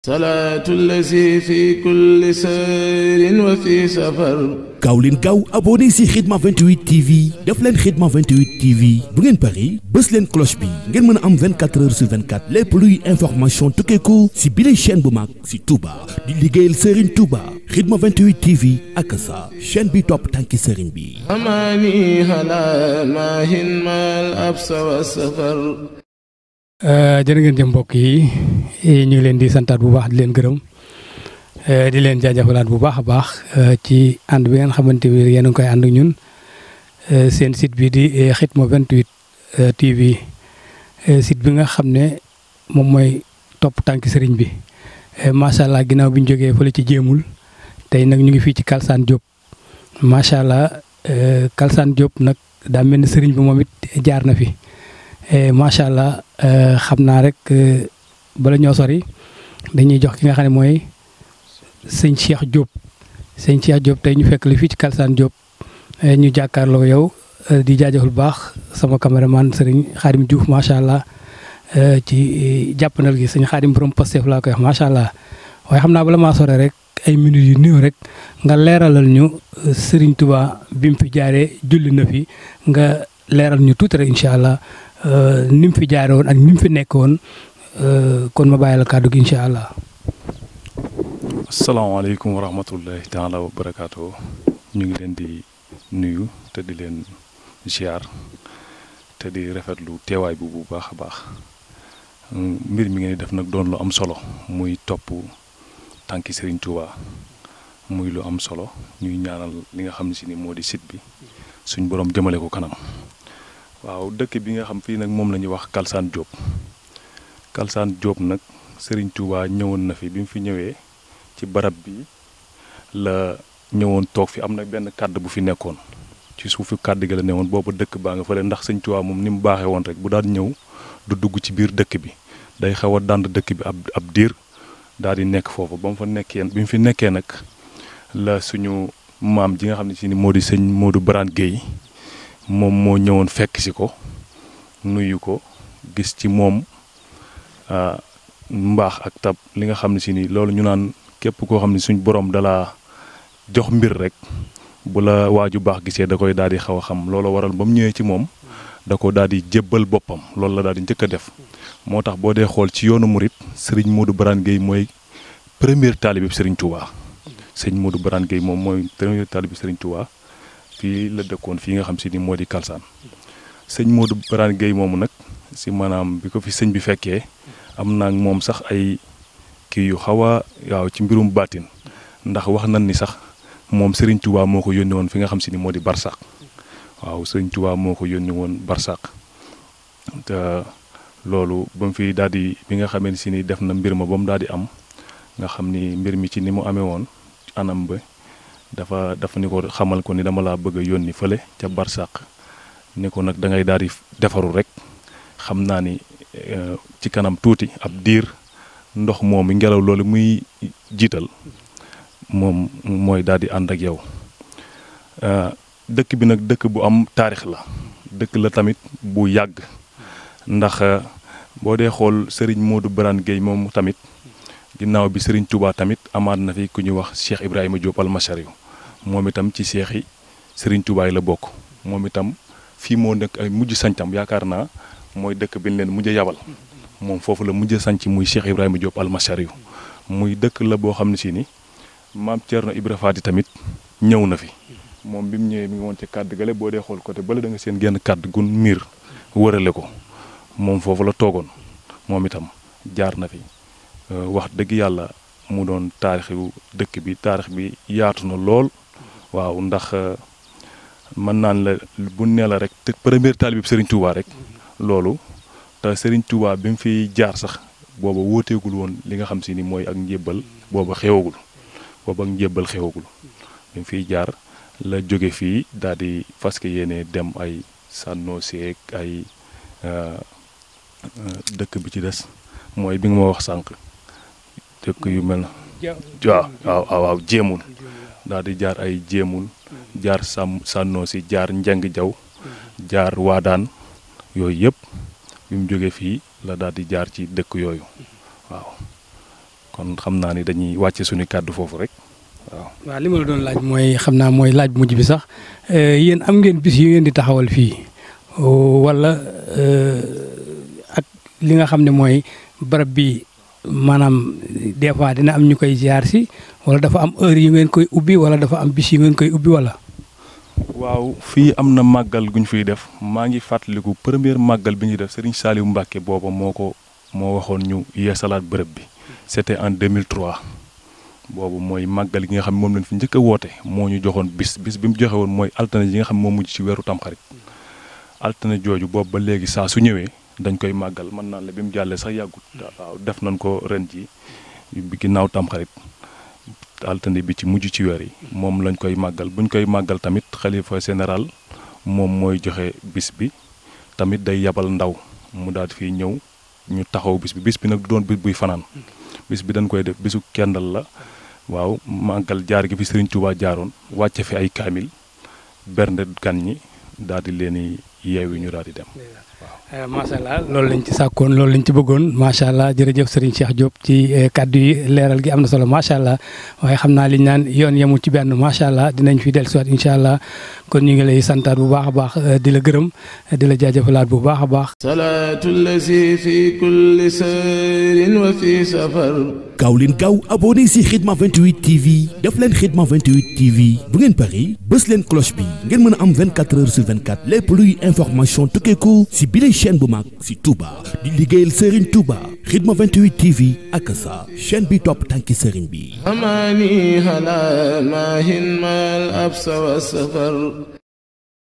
salaatu lazi fi kulli sayrin wa fi safar. gaaw leen gaaw abonné si Khidma 28 TV def leen Khidma 28 TV bu ngeen pari bës leen cloche bi ngeen mën a am 24 heures sur 24 lépp luy information tukkeeku si bile chaîne bu mag si Touba di liggéeyal Serigne Touba Khidma 28 TV ak sa chaîne bi topp tànki Serigne bi. amaani ala maahin maal absa wa safar. jërë ngeen jëf mbokk yi ñu ngi leen di santaat bu baax di leen gërëm di leen jaajëfalaat bu baax a baax ci ànd bi ngeen xamante ni yéen a ngi koy ànd ak ñun seen site bi di Khidma 28 TV site bi nga xam ne moom mooy topp tànki sëriñ bi macha allah ginnaaw bi ñu jógee fële ci jéemul tey nag ñu ngi fii ci Kalsane Diop macha allah Kalsane Diop nag daa mel ni sëriñ bi moom it jaar na fi. macha allah xam naa rek bala ñoo sori dañuy jox ki nga xam ne mooy sëñ Cheikh Diop tey ñu fekk li fii ci Kalsane Diop ñu jàkkaarloo yow di jaajëfal bu baax sama caméraman sëriñ Xaadim Diouf macha allah ci jàppandal gi sëñ Xaadim borom Pastef laa koy wax macha allah waaye xam naa bala maa sori rek ay minutes yu néew rek nga leeralal ñu Serigne Touba bi mu fi jaaree julli na fi nga leeral ñu tuuti rek incha allah. ni mu fi jaare woon ak ni mu fi nekk woon kon ma bàyyi la kàddu gi incha allah. asalaamaaleykum wa rahmatullahi taala wa barakaatu. ñu ngi leen di nuyu te di leen ziar te di rafetlu teewaay bu baax a baax mbir mi ngeen di def nag doon lu am solo muy topp tànki Serigne Touba muy lu am solo ñuy ñaanal li nga xam ne si ni moo di site bi suñ borom jëmale ko kanam. waaw dëkk bi nga xam fii nag moom la ñuy wax Kalsane Diop nag Serigne Touba ñëwoon na fi bi mu fi ñëwee ci barab bi la ñëwoon toog fi am na benn kàdd bu fi nekkoon ci suufu kàdd gi la newoon boobu dëkk baa nga fële ndax Serigne Touba moom ni mu baaxee woon rek bu daan ñëw du dugg ci biir dëkk bi day xaw a dànd dëkk bi ab diir daal di nekk foofu ba mu fa nekkee bi mu fi nekkee nag la suñu maam ji nga xam ne si ni moo di sëñ Modou Barane Gueye moom moo ñëwoon fekk si ko nuyu ko gis ci moom mbaax ak tab li nga xam ne si ni loolu ñu naan képp koo xam ne suñ borom dala jox mbir rek bu la waaju baax gisee da koy daal di xaw a xam loolu waral ba mu ñëwee ci moom da ko daal di jébbal boppam loolu la daal di njëkk a def moo tax boo dee xool ci yoonu murit sëriñ Modou Barane Gueye mooy premier taalibe bi Serigne Touba sëriñ Modou Barane Gueye moom mooy premier taalibe bi Serigne Touba. fii la dëkkoon fii nga xam si ni moo di Kalsane sëñ Modou Barane Gueye moomu nag si maanaam bi ko fi sëñ bi fekkee am naa moom sax ay kii yu xaw a waaw ci mbirum baatin ndax wax nañ ni sax moom Serigne Touba moo ko yónni woon fi nga xam si ni moo di Barsaq waaw Serigne Touba moo ko yónni woon Barsaq te loolu ba mu fi daal di bi nga xamee si ni def na mbir ma ba mu daal di am nga xam ni mbir mi ci ni mu amee woon anam ba. dafa ni ko xamal ko ni dama laa bëgg a yónni fële ca Barsaq ni ko nag da ngay daal di defaru rek xam naa ni ci kanam tuuti ab diir ndox moomu ngelaw loolu muy jiital moom mooy daal di ànd ak yow dëkk bi nag dëkk bu am taarix la dëkk la tamit bu yàgg ndax boo dee xool Serigne Modou Barane Gueye moom tamit ginnaaw bi Serigne Touba tamit amaat na fi ku ñuy wax Cheikh Ibrahima Diop almasari moom itam ci seex yi Serigne Touba yi la bokk moom itam fii moo nekk ay mujj sañcam yaakaar naa mooy dëkk bi ñu leen mujj yabal moom foofu la mujj sañc muy Cheikh Ibrahima Diop almasari muy dëkk la boo xam ne si ni maam Thierno Ibra Faty tamit ñëw na fi moom bi mu ñëwee mi ngi woon ci kàdd gale boo dee xool côté bala da nga seen genn kàdd gun miir wërale ko moom foofu la toogoon moom itam jaar na fi. wax dëgg yàlla mu doon taarixu dëkk bi taarix bi yaatu na lool waaw ndax mën naan la bu nee la rek te premier taalibe bi Serigne Touba rek loolu te Serigne Touba bi mu fi jaar sax booba wóoteegul woon li nga xam si ni mooy ak njébbal booba xewagul bi mu fiy jaar la jóge fii daal di fas yéene dem ay sànnoo seeg ay dëkk bi ci des mooy bi nga ma wax sànq. dëkk yu mel na waaw jéemul daal di jaar ay jéemul jaar sànnoo si jaar njeng jaw jaar waadaan yooyu yëpp bi mu jógee fii la daal di jaar ci dëkk yooyu waaw kon xam naa ni dañuy wàcce suñu kàddu foofu rek waaw. waaw li ma la doon laaj mooy xam naa mooy laaj mujj bi sax yéen am ngeen bis yi ngeen di taxawal fii wala ak li nga xam ne mooy barab bi maanaam des fois dina am ñu koy ziar si wala dafa am heure yi ngeen koy ubbi wala dafa am bis yi ngeen koy ubbi wala. waaw fii am na màggal gu ñu fiy def maa ngi fàttaliku première màggal bi ñuy def Serigne Saliou Mbacke booba moo waxoon ñu yeesalaat bërëb bi c'était en 2003 boobu mooy màggal gi nga xam ne moom lañ fi njëkk a woote moo ñu joxoon bis bi mu joxe woon mooy altine yi nga xam ne moo mujj ci weeru tamxarit altine jooju boobu ba léegi saa su ñëwee dañ koy màggal mën naa la bi mu jàllee sax yàggut waaw def nañ ko ren ji bi ginnaaw tamxarit altine bi ci mujj ci weer yi moom lañ koy màggal buñ koy màggal tamit xalifa général moom mooy joxe bis bi tamit day yabal ndaw mu daal di fiy ñëw ñu taxaw bis bi nag du doon bis buy fanaan bis bi dañ koy def bisu kendal la waaw màggal jaar gi fi Serigne Touba jaaroon wàcce fi ay kaamil bernde gan ñi daal di leen yeewi ñu daal di dem. macha allah loolu lañ ci sàkkoon loolu lañ ci bëggoon macha allah jërëjëf Serigne Cheikh Diop ci kaddu yi leeral gi am na solo macha allah waaye xam naa liñ naan yoon yemul ci benn macha allah dinañ fi dellusiwaat incha allah kon ñu ngi lay santaat bu baax a baax di la gërëm di la jaajëfalaat bu baax a baax. salaatu lazi fi kulli sayrin wa fi safar. gaaw leen gaaw abonné si Khidma 28 TV def leen Khidma 28 TV bu ngeen pari bës leen cloche bi ngeen mën a am 24 heures sur 24 lépp luy information tukkeeku si bile chaîne bu mag si Touba di liggéeyal Serigne Touba Khidma 28 TV ak sa chaîne bi topp tànki Serigne bi. amaani ala maahin mal absa wa safar.